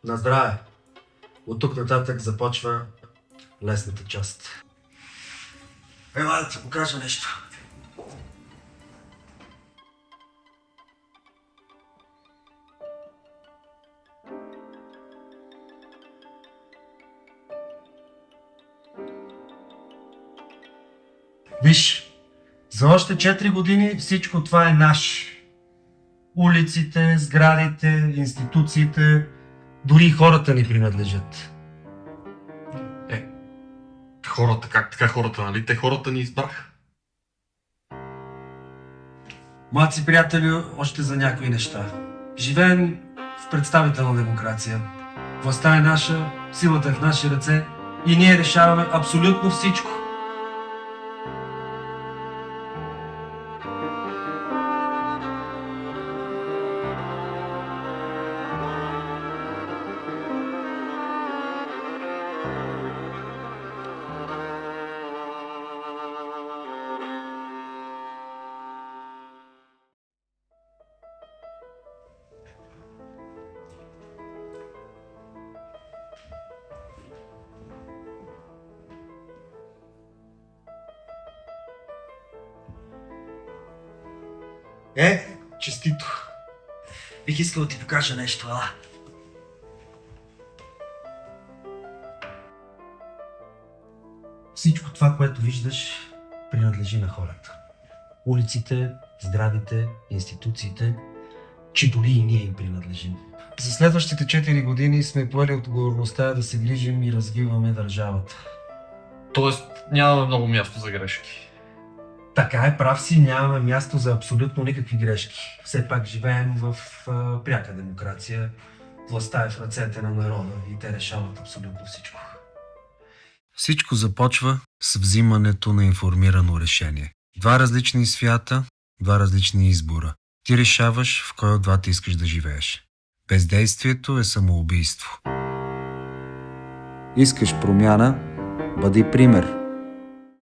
На здраве! От тук нататък започва лесната част. Ела да ти покажа нещо. Виж, за още 4 години всичко това е наше. Улиците, сградите, институциите, дори и хората ни принадлежат. Хората, как така хората, нали? Те хората ни избраха. Млади приятели, още за някои неща. Живеем в представителна демокрация. Властта е наша, силата е в наши ръце и ние решаваме абсолютно всичко. Честито! Бих искал да ти покажа нещо, ела. Всичко това, което виждаш, принадлежи на хората. Улиците, сградите, институциите, че дори и ние им принадлежим. За следващите 4 години сме поели отговорността да се грижим и развиваме държавата. Тоест нямаме много място за грешки. Така е, прав си, нямаме място за абсолютно никакви грешки. Все пак живеем в пряка демокрация. Властта е в ръцете на народа и те решават абсолютно всичко. Всичко започва с взимането на информирано решение. 2 различни свята, 2 различни избора. Ти решаваш в кой от двата искаш да живееш. Бездействието е самоубийство. Искаш промяна? Бъди пример.